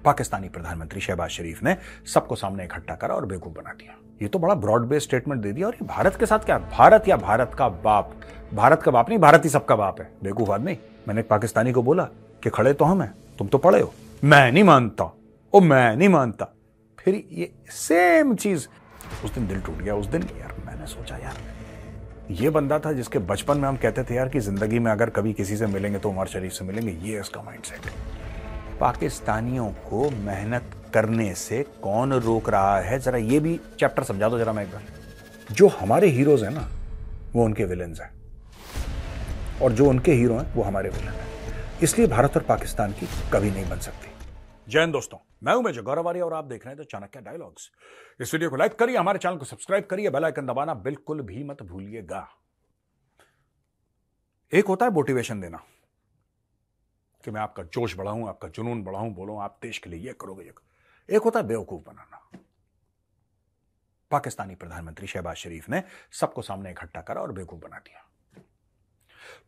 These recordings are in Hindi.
पाकिस्तानी प्रधानमंत्री शहबाज शरीफ ने सबको सामने इकट्ठा करा और बेवकूफ बना दिया। ये तो बड़ा ब्रॉड बेस्ड स्टेटमेंट दे दिया। और ये भारत के साथ क्या, भारत या भारत का बाप? भारत का बाप नहीं, भारत ही सबका बाप है। बेवकूफ आदमी। मैंने एक पाकिस्तानी को बोला कि खड़े तो हम हैं, तुम तो पड़े हो। मैं नहीं मानता, ओ मैं नहीं मानता। फिर ये सेम चीज, उस दिन दिल टूट गया। उस दिन यार मैंने सोचा यार ये बंदा था जिसके बचपन में हम कहते थे यार कि जिंदगी में अगर कभी किसी से मिलेंगे तो उमर शरीफ से मिलेंगे। ये इसका माइंडसेट है। पाकिस्तानियों को मेहनत करने से कौन रोक रहा है, जरा ये भी चैप्टर समझा दो जरा मैं एक बार। जो हमारे हीरोज हैं ना वो उनके विलेंस हैं, और जो उनके हीरो हैं वो हमारे विलन हैं। इसलिए भारत और पाकिस्तान की कभी नहीं बन सकती। जय हिंद दोस्तों, मैं हूं मेजर गौरव आर्य और आप देख रहे हैं तो चाणक्य डायलॉग्स। इस वीडियो को लाइक करिए, हमारे चैनल को सब्सक्राइब करिए, बेल आइकन दबाना बिल्कुल भी मत भूलिएगा। एक होता है मोटिवेशन देना कि मैं आपका जोश बढ़ाऊं, आपका जुनून बढ़ाऊं, बोलूं आप देश के लिए ये करोगे ये करोगे। एक होता है बेवकूफ बनाना। पाकिस्तानी प्रधानमंत्री शहबाज शरीफ ने सबको सामने इकट्ठा करा और बेवकूफ बना दिया।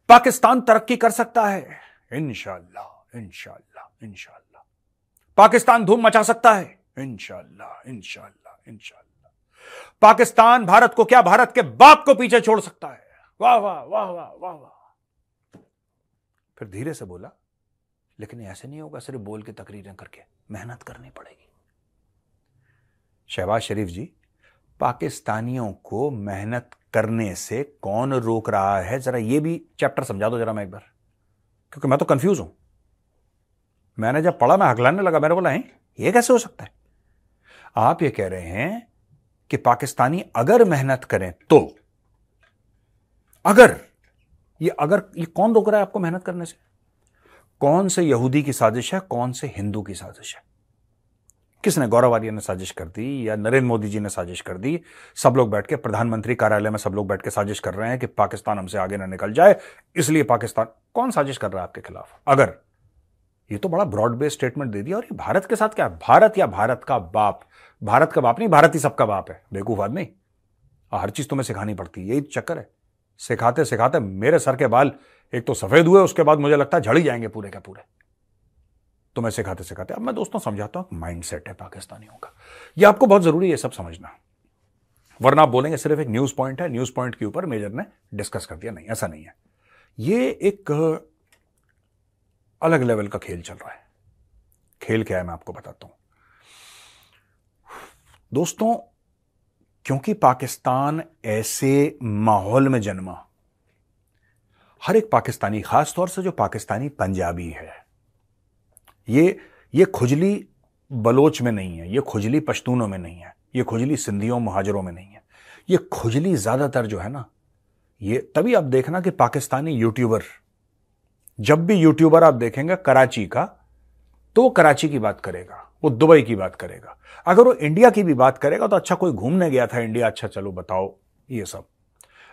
पाकिस्तान तरक्की कर सकता है, इंशाअल्लाह इंशाअल्लाह इंशाअल्लाह। पाकिस्तान धूम मचा सकता है, इंशाअल्लाह इंशाअल्लाह इंशाअल्लाह। पाकिस्तान भारत को क्या, भारत के बाप को पीछे छोड़ सकता है। वाह वाह वाह वाह वाह वाह। फिर धीरे से बोला, लेकिन ऐसे नहीं होगा सिर्फ बोल के तकरीरें करके, मेहनत करनी पड़ेगी। शहबाज शरीफ जी, पाकिस्तानियों को मेहनत करने से कौन रोक रहा है, जरा ये भी चैप्टर समझा दो जरा मैं एक बार, क्योंकि मैं तो कंफ्यूज हूं। मैंने जब पढ़ा मैं हकलाने लगा, मैंने बोला है ये कैसे हो सकता है। आप ये कह रहे हैं कि पाकिस्तानी अगर मेहनत करें तो, अगर ये कौन रोक रहा है आपको मेहनत करने से? कौन से यहूदी की साजिश है, कौन से हिंदू की साजिश है? किसने? गौरव आर्य ने साजिश कर दी या नरेंद्र मोदी जी ने साजिश कर दी? सब लोग बैठ के प्रधानमंत्री कार्यालय में सब लोग बैठ के साजिश कर रहे हैं कि पाकिस्तान हमसे आगे ना निकल जाए, इसलिए पाकिस्तान। कौन साजिश कर रहा है आपके खिलाफ? अगर ये तो बड़ा ब्रॉड बेस्ड स्टेटमेंट दे दिया। और ये भारत के साथ क्या, भारत या भारत का बाप? भारत का बाप नहीं, भारत ही सबका बाप है। बेवकूफ आदमी। हर चीज तुम्हें सिखानी पड़ती है, यही चक्कर है। सिखाते सिखाते मेरे सर के बाल एक तो सफेद हुए, उसके बाद मुझे लगता है झड़ ही जाएंगे पूरे के पूरे। तो मैं सिखाते सिखाते, अब मैं दोस्तों समझाता हूं माइंडसेट है पाकिस्तानियों का। ये आपको बहुत जरूरी है सब समझना, वरना आप बोलेंगे सिर्फ एक न्यूज पॉइंट है, न्यूज पॉइंट के ऊपर मेजर ने डिस्कस कर दिया। नहीं, ऐसा नहीं है। ये एक अलग लेवल का खेल चल रहा है। खेल क्या है मैं आपको बताता हूं दोस्तों। क्योंकि पाकिस्तान ऐसे माहौल में जन्मा, हर एक पाकिस्तानी, खास तौर से जो पाकिस्तानी पंजाबी है, ये खुजली बलोच में नहीं है, ये खुजली पश्तूनों में नहीं है, ये खुजली सिंधियों मुहाजिरों में नहीं है। ये खुजली ज्यादातर जो है ना, ये तभी आप देखना कि पाकिस्तानी यूट्यूबर, जब भी यूट्यूबर आप देखेंगे कराची का, तो कराची की बात करेगा, वो दुबई की बात करेगा। अगर वो इंडिया की भी बात करेगा तो अच्छा कोई घूमने गया था इंडिया, अच्छा चलो बताओ ये सब।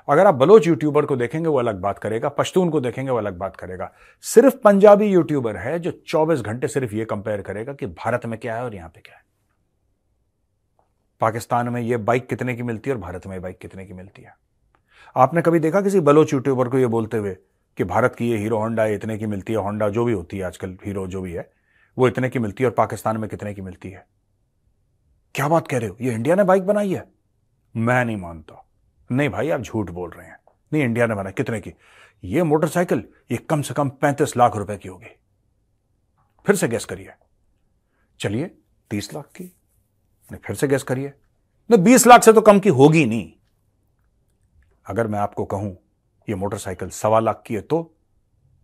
अगर आप बलोच यूट्यूबर को देखेंगे वो अलग बात करेगा, पश्तून को देखेंगे वो अलग बात करेगा। सिर्फ पंजाबी यूट्यूबर है जो 24 घंटे सिर्फ ये कंपेयर करेगा कि भारत में क्या है और यहां पे क्या है। पाकिस्तान में ये बाइक कितने की मिलती है और भारत में बाइक कितने की मिलती है? आपने कभी देखा किसी बलोच यूट्यूबर को ये बोलते हुए कि भारत की ये हीरो होंडा इतने की मिलती है, होंडा जो भी होती है आजकल, हीरो जो भी है वो इतने की मिलती है और पाकिस्तान में कितने की मिलती है? क्या बात कह रहे हो, ये इंडिया ने बाइक बनाई है? मैं नहीं मानता। नहीं भाई आप झूठ बोल रहे हैं। नहीं, इंडिया ने बनाई। कितने की? ये मोटरसाइकिल ये कम से कम 35 लाख रुपए की होगी। फिर से गैस करिए। चलिए 30 लाख की? नहीं, फिर से गैस करिए। नहीं, 20 लाख से तो कम की होगी नहीं। अगर मैं आपको कहूं ये मोटरसाइकिल 1.25 लाख की है तो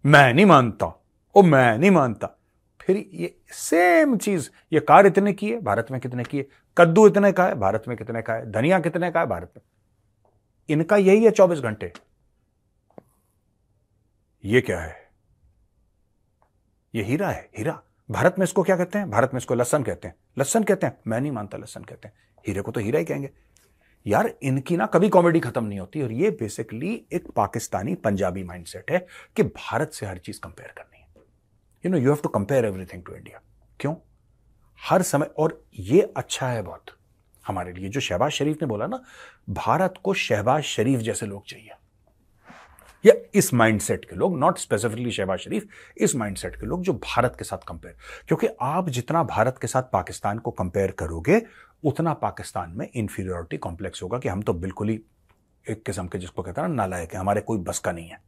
मैं नहीं मानता, ओ मैं नहीं मानता। फिर ये सेम चीज, ये कार इतने की है, भारत में कितने की है? कद्दू इतने का है, भारत में कितने का है? धनिया कितने का है भारत में? इनका यही है 24 घंटे। ये क्या है? ये हीरा है, हीरा। भारत में इसको क्या कहते हैं? भारत में इसको लहसन कहते हैं। लहसन कहते हैं? मैं नहीं मानता लहसन कहते हैं। हीरे को तो हीरा ही कहेंगे। यार इनकी ना कभी कॉमेडी खत्म नहीं होती। और ये बेसिकली एक पाकिस्तानी पंजाबी माइंडसेट है कि भारत से हर चीज कंपेयर करनी है। You have to compare everything to India. क्यों? हर समय। और ये अच्छा है बहुत हमारे लिए। जो शहबाज शरीफ ने बोला ना, भारत को शहबाज शरीफ जैसे लोग चाहिए। या इस माइंडसेट के लोग, नॉट स्पेसिफिकली शहबाज शरीफ, इस माइंडसेट के लोग जो भारत के साथ कंपेयर, क्योंकि आप जितना भारत के साथ पाकिस्तान को कंपेयर करोगे उतना पाकिस्तान में इंफीरियोरिटी कॉम्प्लेक्स होगा कि हम तो बिल्कुल ही एक किस्म के, जिसको कहते हैं ना, नालायक है, हमारे कोई बस का नहीं है।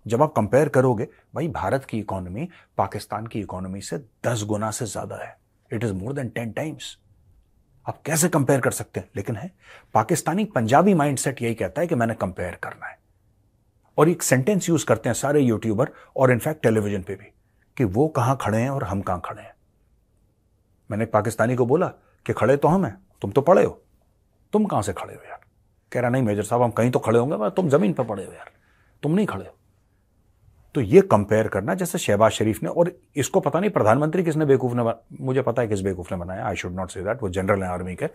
जब आप कंपेयर करोगे, भाई भारत की इकोनॉमी पाकिस्तान की इकोनॉमी से 10 गुना से ज्यादा है। It is more than 10 times. आप कैसे कंपेयर कर सकते हैं? लेकिन है पाकिस्तानी पंजाबी माइंडसेट यही कहता है कि मैंने कंपेयर करना है, और एक सेंटेंस यूज करते हैं सारे यूट्यूबर और इनफैक्ट टेलीविजन पे भी कि वो कहां खड़े हैं और हम कहां खड़े हैं। मैंने एक पाकिस्तानी को बोला कि खड़े तो हम हैं, तुम तो पड़े हो, तुम कहां से खड़े हो यार? कह रहा नहीं मेजर साहब, हम कहीं तो खड़े होंगे, पर तुम जमीन पर पड़े हो यार, तुम नहीं खड़े हो। तो ये कंपेयर करना, जैसे शहबाज शरीफ ने, और इसको पता नहीं प्रधानमंत्री किसने बेवकूफ ने, मुझे पता है किस बेवकूफ ने बनाया, I should not say that, वो जनरल है आर्मी के,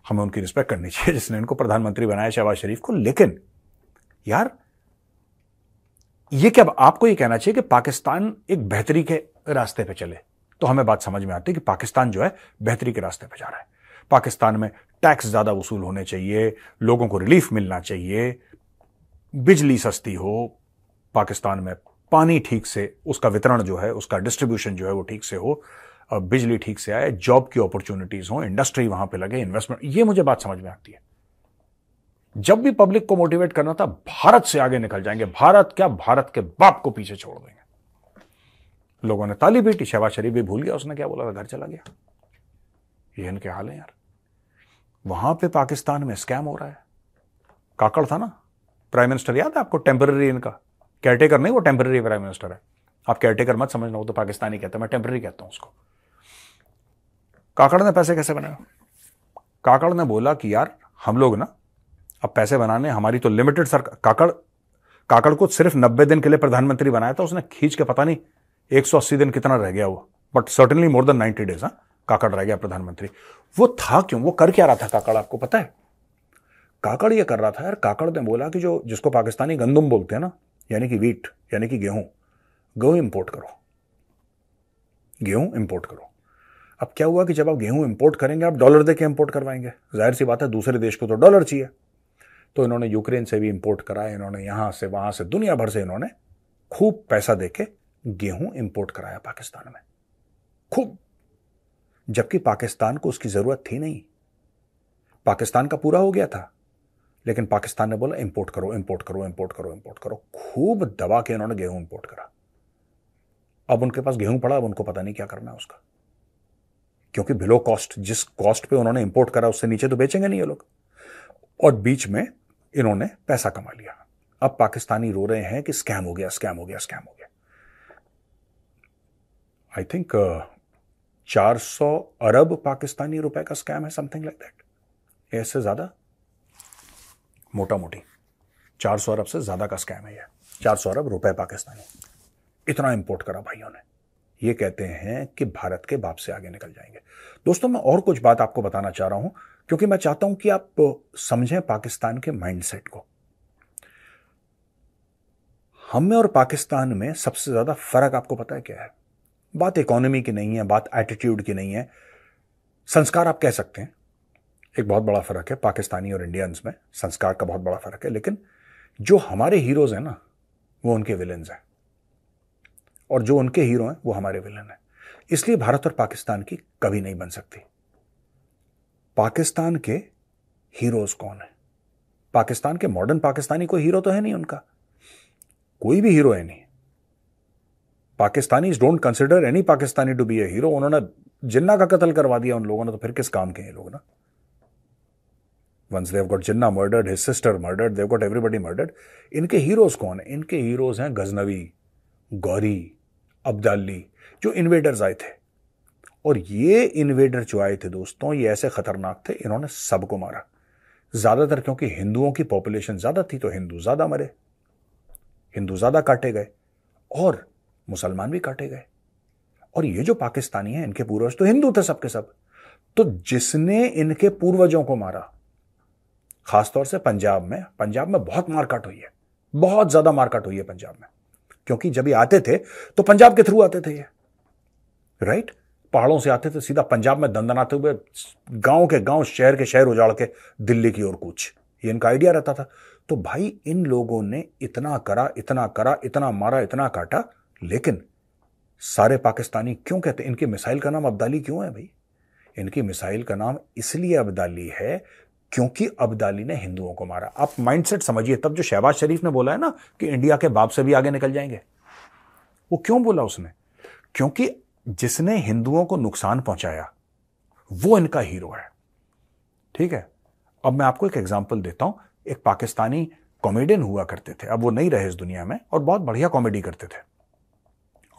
हमें उनकी रिस्पेक्ट करनी चाहिए जिसने इनको प्रधानमंत्री बनाया, शहबाज शरीफ को। लेकिन यार ये क्या, आपको ये कहना चाहिए कि पाकिस्तान एक बेहतरी के रास्ते पे चले, तो हमें बात समझ में आती है कि पाकिस्तान जो है बेहतरी के रास्ते पे जा रहा है। पाकिस्तान में टैक्स ज्यादा वसूल होने चाहिए, लोगों को रिलीफ मिलना चाहिए, बिजली सस्ती हो, पाकिस्तान में पानी ठीक से, उसका वितरण जो है, उसका डिस्ट्रीब्यूशन जो है वो ठीक से हो, बिजली ठीक से आए, जॉब की अपॉर्चुनिटीज हो, इंडस्ट्री वहां पे लगे, इन्वेस्टमेंट, ये मुझे बात समझ में आती है। जब भी पब्लिक को मोटिवेट करना था, भारत से आगे निकल जाएंगे, भारत क्या, भारत के बाप को पीछे छोड़ देंगे। लोगों ने ताली पीटी, शहबाज शरीफ भी भूल गया उसने क्या बोला था, घर चला गया। ये इनके हाल है यार। वहां पे पाकिस्तान में स्कैम हो रहा है। काकड़ था ना प्राइम मिनिस्टर, याद है आपको? टेम्पररी इनका, केयरटेकर नहीं, वो टेम्पररी प्राइम मिनिस्टर है। आप केयरटेकर मत समझना, वो तो पाकिस्तानी कहते हैं, मैं टेम्पररी कहता हूं उसको। काकड़ ने पैसे कैसे बनाए? काकड़ ने बोला कि यार हम लोग ना अब पैसे बनाने, हमारी तो लिमिटेड सरकार। काकड़ को सिर्फ 90 दिन के लिए प्रधानमंत्री बनाया था उसने, खींच के पता नहीं 180 दिन कितना रह गया वो, but certainly more than 90 days Kakar रह गया प्रधानमंत्री। वो था क्यों, वो कर क्या रहा था काकड़, आपको पता है? काकड़ ये कर रहा था यार, काकड़ ने बोला कि जो जिसको पाकिस्तानी गंदुम बोलते हैं ना, यानी कि वीट, यानी कि गेहूं इंपोर्ट करो, गेहूं इंपोर्ट करो। अब क्या हुआ कि जब आप गेहूं इंपोर्ट करेंगे, आप डॉलर देके इंपोर्ट करवाएंगे, जाहिर सी बात है दूसरे देश को तो डॉलर चाहिए। तो इन्होंने यूक्रेन से भी इंपोर्ट कराया, इन्होंने यहां से वहां से दुनिया भर से इन्होंने खूब पैसा देके गेहूं इंपोर्ट कराया पाकिस्तान में, खूब, जबकि पाकिस्तान को उसकी जरूरत थी नहीं। पाकिस्तान का पूरा हो गया था, लेकिन पाकिस्तान ने बोला इंपोर्ट करो, इंपोर्ट करो, इंपोर्ट करो, इंपोर्ट करो, खूब दबा के इन्होंने गेहूं इंपोर्ट करा। अब उनके पास गेहूं पड़ा, अब उनको पता नहीं क्या करना है उसका, क्योंकि बिलो कॉस्ट, जिस कॉस्ट पे उन्होंने इंपोर्ट करा उससे नीचे तो बेचेंगे नहीं ये लोग, और बीच में इन्होंने पैसा कमा लिया। अब पाकिस्तानी रो रहे हैं कि स्कैम हो गया, स्कैम हो गया, स्कैम हो गया। आई थिंक 400 अरब पाकिस्तानी रुपए का स्कैम है, समथिंग लाइक दैट, ऐसे ज्यादा, मोटा मोटी 400 अरब से ज्यादा का स्कैम है ये, 400 अरब रुपए पाकिस्तानी, इतना इंपोर्ट करा भाइयों ने। ये कहते हैं कि भारत के बाप से आगे निकल जाएंगे। दोस्तों, मैं और कुछ बात आपको बताना चाह रहा हूं, क्योंकि मैं चाहता हूं कि आप समझें पाकिस्तान के माइंडसेट को। हम में और पाकिस्तान में सबसे ज्यादा फर्क आपको पता है क्या है? बात इकोनॉमी की नहीं है, बात एटीट्यूड की नहीं है, संस्कार आप कह सकते हैं। एक बहुत बड़ा फर्क है पाकिस्तानी और इंडियंस में, संस्कार का बहुत बड़ा फर्क है। लेकिन जो हमारे हीरोज हैं ना, वो उनके विलेन्स हैं, और जो उनके हीरो हैं वो हमारे विलन हैं। इसलिए भारत और पाकिस्तान की कभी नहीं बन सकती। पाकिस्तान के हीरोज कौन है? पाकिस्तान के मॉडर्न पाकिस्तानी कोई हीरो तो है नहीं, उनका कोई भी हीरो है नहीं। Pakistani don't consider any Pakistani to be a hero. उन्होंने जिन्ना का कत्ल करवा दिया उन लोगों ने, तो फिर किस काम के ये लोग ना? Once they've got Jinnah murdered, his sister murdered, they've got everybody murdered. इनके हीरोज कौन है? इनके हीरोज हैं गजनवी, गौरी, अब्दाली, जो इन्वेडर्स आए थे। और ये इन्वेडर जो आए थे दोस्तों, ये ऐसे खतरनाक थे, इन्होंने सबको मारा। ज्यादातर क्योंकि हिंदुओं की पॉपुलेशन ज्यादा थी, तो हिंदू ज्यादा मरे, हिंदू ज्यादा काटे गए, और मुसलमान भी काटे गए। और ये जो पाकिस्तानी हैं, इनके पूर्वज तो हिंदू थे सबके सब। तो जिसने इनके पूर्वजों को मारा, खासतौर से पंजाब में बहुत मारकाट हुई है, बहुत ज्यादा मारकाट हुई है पंजाब में, क्योंकि जब ये आते थे तो पंजाब के थ्रू आते थे ये, राइट? पहाड़ों से आते थे, सीधा पंजाब में दंदनाते हुए गांव के गांव, शहर के शहर उजाड़ के दिल्ली की ओर कूच, ये इनका आइडिया रहता था। तो भाई इन लोगों ने इतना करा, इतना करा, इतना मारा, इतना काटा, लेकिन सारे पाकिस्तानी क्यों कहते हैं? इनकी मिसाइल का नाम अब्दाली क्यों है भाई? इनकी मिसाइल का नाम इसलिए अब्दाली है क्योंकि अब्दाली ने हिंदुओं को मारा। आप माइंडसेट समझिए। तब जो शहबाज शरीफ ने बोला है ना कि इंडिया के बाप से भी आगे निकल जाएंगे, वो क्यों बोला उसने? क्योंकि जिसने हिंदुओं को नुकसान पहुंचाया वो इनका हीरो है। ठीक है, अब मैं आपको एक एग्जांपल देता हूं। एक पाकिस्तानी कॉमेडियन हुआ करते थे, अब वो नहीं रहे इस दुनिया में, और बहुत बढ़िया कॉमेडी करते थे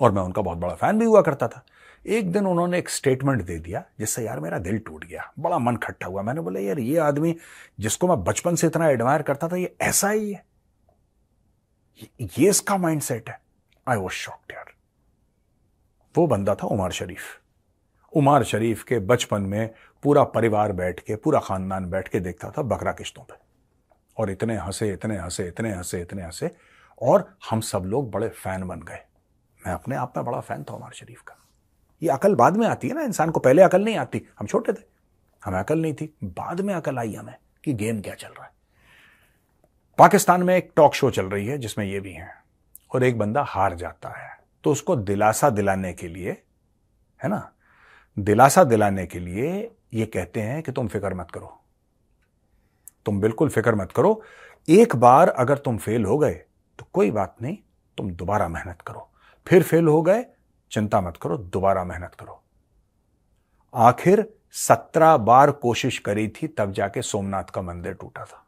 और मैं उनका बहुत बड़ा फैन भी हुआ करता था। एक दिन उन्होंने एक स्टेटमेंट दे दिया जिससे यार मेरा दिल टूट गया, बड़ा मन खट्टा हुआ। मैंने बोला यार ये आदमी जिसको मैं बचपन से इतना एडमायर करता था, ये ऐसा ही है, ये इसका माइंडसेट है। आई वाज शॉक्ड यार। वो बंदा था उमर शरीफ। उमर शरीफ के बचपन में पूरा परिवार बैठ के, पूरा खानदान बैठ के देखता था बकरा किश्तों पे, और इतने हंसे, इतने हंसे, इतने हंसे, इतने हंसे, और हम सब लोग बड़े फैन बन गए। मैं अपने आप में बड़ा फैन था उमर शरीफ का। ये अकल बाद में आती है ना इंसान को, पहले अकल नहीं आती। हम छोटे थे, हमें अकल नहीं थी, बाद में अकल आई हमें कि गेम क्या चल रहा है। पाकिस्तान में एक टॉक शो चल रही है जिसमें ये भी है, और एक बंदा हार जाता है तो उसको दिलासा दिलाने के लिए, है ना, दिलासा दिलाने के लिए ये कहते हैं कि तुम फिक्र मत करो, तुम बिल्कुल फिक्र मत करो, एक बार अगर तुम फेल हो गए तो कोई बात नहीं, तुम दोबारा मेहनत करो, फिर फेल हो गए चिंता मत करो, दोबारा मेहनत करो। आखिर 17 बार कोशिश करी थी तब जाके सोमनाथ का मंदिर टूटा था।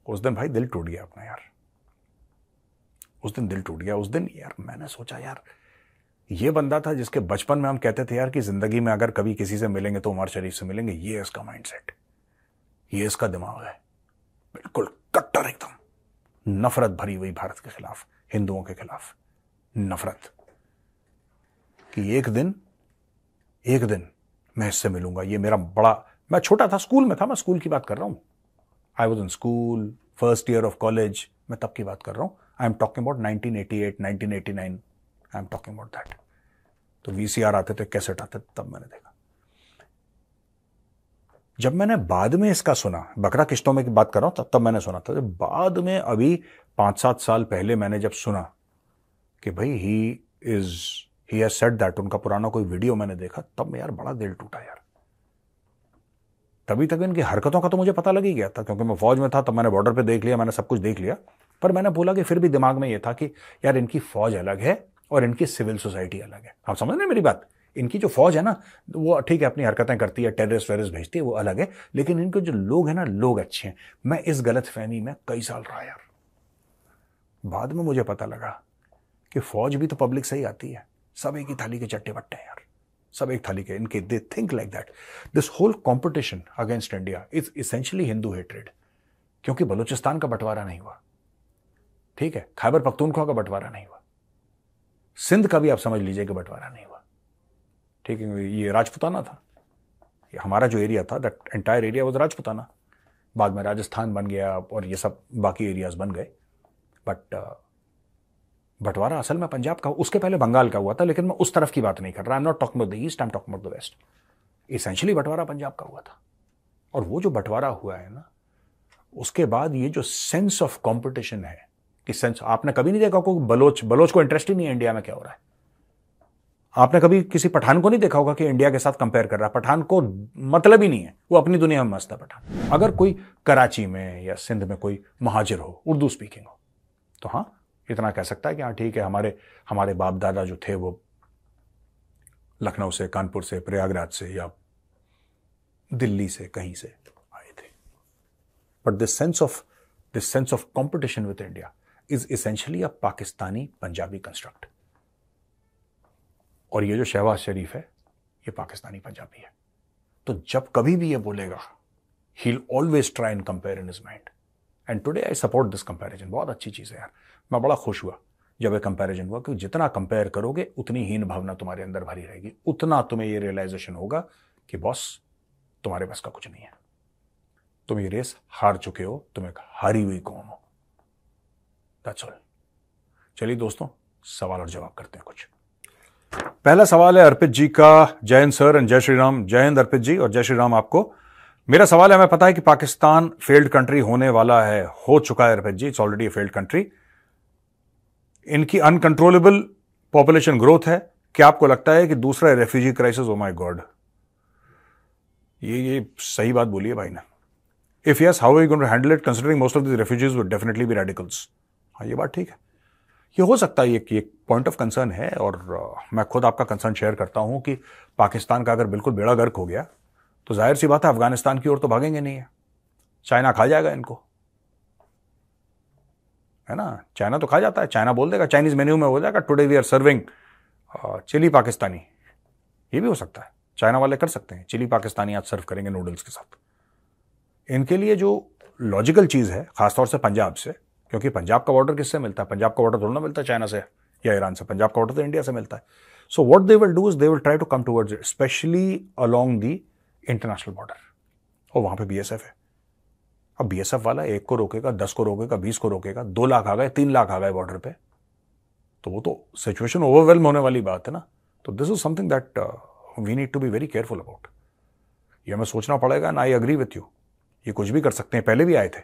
उस दिन भाई दिल टूट गया अपना यार, उस दिन दिल टूट गया। उस दिन यार मैंने सोचा यार ये बंदा था जिसके बचपन में हम कहते थे यार कि जिंदगी में अगर कभी किसी से मिलेंगे तो उमर शरीफ से मिलेंगे। ये इसका माइंडसेट, ये इसका दिमाग है, बिल्कुल कट्टर, एकदम नफरत भरी हुई भारत के खिलाफ, हिंदुओं के खिलाफ नफरत, कि एक दिन मैं इससे मिलूंगा। ये मेरा बड़ा, मैं छोटा था, स्कूल में था, मैं स्कूल की बात कर रहा हूं। I was in school, first year of college, मैं तब की बात कर रहा हूं। आई am talking about 1988, 1989, I am talking about that. तो वीसीआर आते थे, कैसेट आते थे, तब मैंने देखा। जब मैंने बाद में इसका सुना, बकरा किश्तों में की बात कर रहा हूं, तब मैंने सुना था। जब बाद में अभी 5-7 साल पहले मैंने जब सुना कि भाई ही हैज सेड दैट, उनका पुराना कोई वीडियो मैंने देखा, तब यार बड़ा दिल टूटा यार। तभी तक इनकी हरकतों का तो मुझे पता लग ही गया था, क्योंकि मैं फौज में था, तब मैंने बॉर्डर पे देख लिया, मैंने सब कुछ देख लिया। पर मैंने बोला कि फिर भी दिमाग में यह था कि यार इनकी फौज अलग है और इनकी सिविल सोसाइटी अलग है। आप समझ रहे हैं मेरी बात? इनकी जो फौज है ना, वो ठीक है, अपनी हरकतें करती है, टेररिस्ट वेरिस्ट भेजती है, वो अलग है, लेकिन इनके जो लोग हैं ना, लोग अच्छे हैं। मैं इस गलत फहमी में कई साल रहा यार। बाद में मुझे पता लगा कि फौज भी तो पब्लिक से ही आती है, सब एक ही थाली के चट्टे बट्टे हैं यार, सब एक थाली के। इनके they think like that. This whole competition against India is essentially Hindu hatred, क्योंकि बलूचिस्तान का बंटवारा नहीं हुआ, ठीक है, खैबर पख्तूनख्वा का बंटवारा नहीं हुआ, सिंध का भी आप समझ लीजिए कि बंटवारा नहीं हुआ, ठीक है। ये राजपुताना था, ये हमारा जो एरिया था, that entire area was Rajputana. बाद में राजस्थान बन गया और ये सब बाकी एरियाज बन गए, बट बंटवारा असल में पंजाब का, उसके पहले बंगाल का हुआ था। लेकिन मैं उस तरफ की बात नहीं कर रहा, I am not talking about the east, I am talking about the west. Essentially बंटवारा पंजाब का हुआ था, और वो जो बंटवारा हुआ है ना, उसके बाद ये जो सेंस ऑफ कॉम्पिटिशन है, कि सेंस आपने कभी नहीं देखा को बलोच को इंटरेस्ट ही नहीं है इंडिया में क्या हो रहा है। आपने कभी किसी पठान को नहीं देखा होगा कि इंडिया के साथ कंपेयर कर रहा है। पठान को मतलब ही नहीं है, वो अपनी दुनिया में मस्त है पठान। अगर कोई कराची में या सिंध में कोई महाजिर हो, उर्दू स्पीकिंग हो, तो हाँ इतना कह सकता है कि हाँ ठीक है, हमारे बाप दादा जो थे वो लखनऊ से, कानपुर से, प्रयागराज से या दिल्ली से, कहीं से आए थे। But this sense of competition with India is essentially a Pakistani Punjabi construct. और ये जो शहबाज शरीफ है, ये पाकिस्तानी पंजाबी है। तो जब कभी भी ये बोलेगा, he will always try and compare in his mind. And today I support this comparison. बहुत अच्छी चीज है यार, मैं बड़ा खुश हुआ जब ये कंपैरिजन हुआ, क्योंकि जितना कंपेयर करोगे उतनी हीन भावना तुम्हारे अंदर भरी रहेगी, उतना तुम्हें ये रियलाइजेशन होगा कि बॉस तुम्हारे पास का कुछ नहीं है, तुम ये रेस हार चुके हो, तुम एक हारी हुई कौम हो। That's all. चलिए दोस्तों, सवाल और जवाब करते हैं कुछ। पहला सवाल है अर्पित जी का। जय हिंद सर एंड जय श्री राम। जय हिंद अर्पित जी और जय श्री राम आपको। मेरा सवाल है, हमें पता है कि पाकिस्तान फेल्ड कंट्री होने वाला है, हो चुका है रफेद ji, it's already a failed country. इनकी अनकंट्रोलेबल पॉपुलेशन ग्रोथ है। क्या आपको लगता है कि दूसरा refugee crisis, oh my God, ये सही बात बोली है भाई ने। If yes, how are you going to handle it considering most of this refugees would definitely be radicals. हाँ, ये बात ठीक है, ये हो सकता है, ये पॉइंट ऑफ कंसर्न है। और मैं खुद आपका कंसर्न शेयर करता हूं कि पाकिस्तान का अगर बिल्कुल बेड़ा गर्क हो गया तो जाहिर सी बात है अफगानिस्तान की ओर तो भागेंगे नहीं है, चाइना खा जाएगा इनको, है ना। चाइना तो खा जाता है, चाइना बोल देगा, चाइनीज मेन्यू में हो जाएगा today we are serving chilli Pakistani. ये भी हो सकता है, चाइना वाले कर सकते हैं, चिली पाकिस्तानी आज सर्व करेंगे नूडल्स के साथ। इनके लिए जो लॉजिकल चीज है, खासतौर से पंजाब से, क्योंकि पंजाब का बॉर्डर किससे मिलता है? पंजाब का बॉर्डर थोड़ा ना मिलता है चाइना से या ईरान से, पंजाब का बॉर्डर तो इंडिया से मिलता है। So what they will do is they will try to come towards it, specially along the international border. और वहां पे बीएसएफ है। अब बीएसएफ वाला 1 को रोकेगा, 10 को रोकेगा, 20 को रोकेगा, 2 लाख आ गए, 3 लाख आ गए बॉर्डर पे, तो वो तो सिचुएशन ओवरवेल्म होने वाली बात है ना। तो this is something that we need to be very careful about. ये हमें सोचना पड़ेगा। And I agree with you, ये कुछ भी कर सकते हैं। पहले भी आए थे,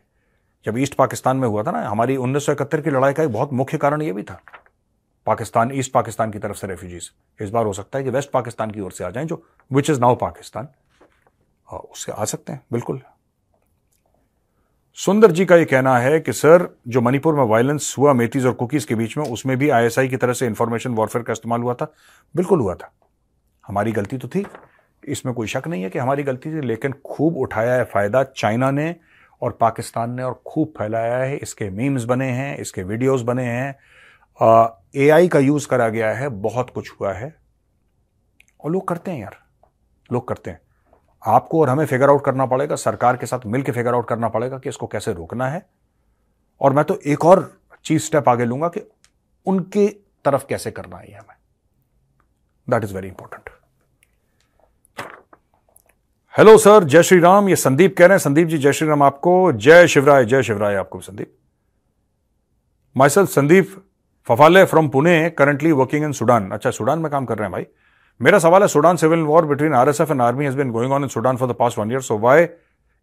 जब ईस्ट पाकिस्तान में हुआ था ना, हमारी 1971 की लड़ाई का एक बहुत मुख्य कारण ये भी था, पाकिस्तान, ईस्ट पाकिस्तान की तरफ से रेफ्यूजीज। इस बार हो सकता है कि वेस्ट पाकिस्तान की ओर से आ जाएं, जो विच इज नाउ पाकिस्तान, उससे आ सकते हैं बिल्कुल। सुंदर जी का यह कहना है कि सर, जो मणिपुर में वायलेंस हुआ मेथीज और कुकीज के बीच में, उसमें भी आईएसआई की तरह से इंफॉर्मेशन वॉरफेयर का इस्तेमाल हुआ था। बिल्कुल हुआ था, हमारी गलती तो थी, इसमें कोई शक नहीं है कि हमारी गलती थी, लेकिन खूब उठाया है फायदा चाइना ने और पाकिस्तान ने, और खूब फैलाया है। इसके मीम्स बने हैं, इसके वीडियोस बने हैं, एआई का यूज करा गया है, बहुत कुछ हुआ है। और लोग करते हैं यार, लोग करते हैं। आपको और हमें फिगर आउट करना पड़ेगा, सरकार के साथ मिलकर फिगर आउट करना पड़ेगा कि इसको कैसे रोकना है। और मैं तो एक और चीज स्टेप आगे लूंगा कि उनके तरफ कैसे करना है हमें, that is very important. Hello sir, जय श्री राम, ये संदीप कह रहे हैं। संदीप जी जय श्री राम आपको, जय शिवराय, जय शिवराय आपको Sandeep. Myself Sandeep Phaphale from Pune, currently working in Sudan. अच्छा, सूडान में काम कर रहे हैं भाई। मेरा सवाल है, Sudan civil war between RSF and army has been going on in Sudan for the past 1 year, so why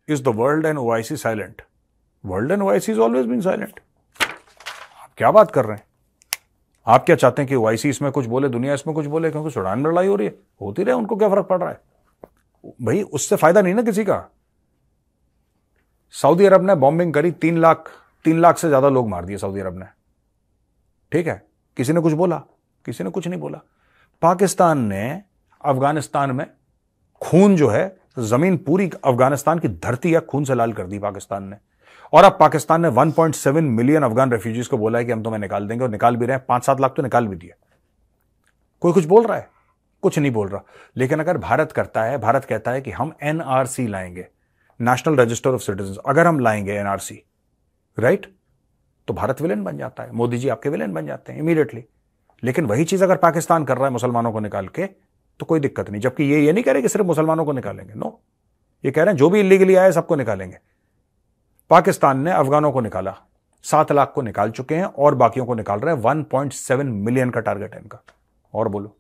is the world and OIC silent? World and OIC is always been silent. आप क्या बात कर रहे हैं? आप क्या चाहते हैं कि ओआईसी इसमें कुछ बोले, दुनिया इसमें कुछ बोले? क्योंकि सूडान में लड़ाई हो रही है, होती रहे, उनको क्या फर्क पड़ रहा है भाई? उससे फायदा नहीं ना किसी का। सऊदी अरब ने बॉम्बिंग करी, 3 लाख से ज्यादा लोग मार दिए सऊदी अरब ने, ठीक है, किसी ने कुछ बोला? किसी ने कुछ नहीं बोला। पाकिस्तान ने अफगानिस्तान में खून जो है, जमीन पूरी अफगानिस्तान की धरती है खून से लाल कर दी पाकिस्तान ने। और अब पाकिस्तान ने 1.7 मिलियन अफगान रेफ्यूजीज को बोला है कि हम तुम्हें निकाल देंगे, और निकाल भी रहे हैं। 5-7 लाख तो निकाल भी दिए। कोई कुछ बोल रहा है? कुछ नहीं बोल रहा। लेकिन अगर भारत करता है, भारत कहता है कि हम एनआरसी लाएंगे, नेशनल रजिस्टर ऑफ सिटीजन, अगर हम लाएंगे एनआरसी, राइट, तो भारत विलेन बन जाता है, मोदी जी आपके विलेन बन जाते हैं इमीडिएटली। लेकिन वही चीज अगर पाकिस्तान कर रहा है मुसलमानों को निकाल के, तो कोई दिक्कत नहीं। जबकि ये नहीं कह रहे कि सिर्फ मुसलमानों को निकालेंगे, नो, ये कह रहे हैं जो भी इलीगली आए सबको निकालेंगे। पाकिस्तान ने अफगानों को निकाला, 7 लाख को निकाल चुके हैं, और बाकियों को निकाल रहे हैं। 1.7 मिलियन का टारगेट है इनका। और बोलो,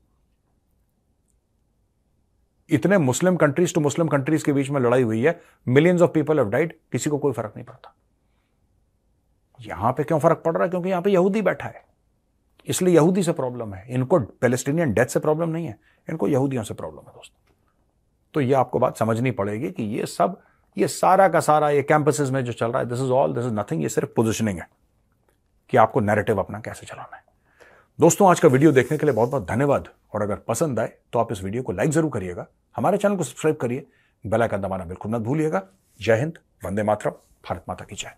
इतने Muslim countries to Muslim countries के बीच में लड़ाई हुई है, millions of people have died, किसी को कोई फर्क नहीं पड़ता। यहां पे क्यों फर्क पड़ रहा है? क्योंकि यहां पे यहूदी बैठा है, इसलिए यहूदी से प्रॉब्लम है। इनको पैलेस्टीनियन डेथ से प्रॉब्लम नहीं है, इनको यहूदियों से प्रॉब्लम है दोस्तों। तो ये आपको बात समझनी पड़ेगी कि ये सब, ये सारा का सारा, ये कैंपसेस में जो चल रहा है, दिस इज नथिंग। ये सिर्फ पोजिशनिंग है कि आपको नैरेटिव अपना कैसे चलाना है। दोस्तों, आज का वीडियो देखने के लिए बहुत बहुत धन्यवाद। और अगर पसंद आए तो आप इस वीडियो को लाइक जरूर करिएगा, हमारे चैनल को सब्सक्राइब करिए, बेल आइकन दबाना बिल्कुल मत भूलिएगा। जय हिंद, वंदे मातरम, भारत माता की जय।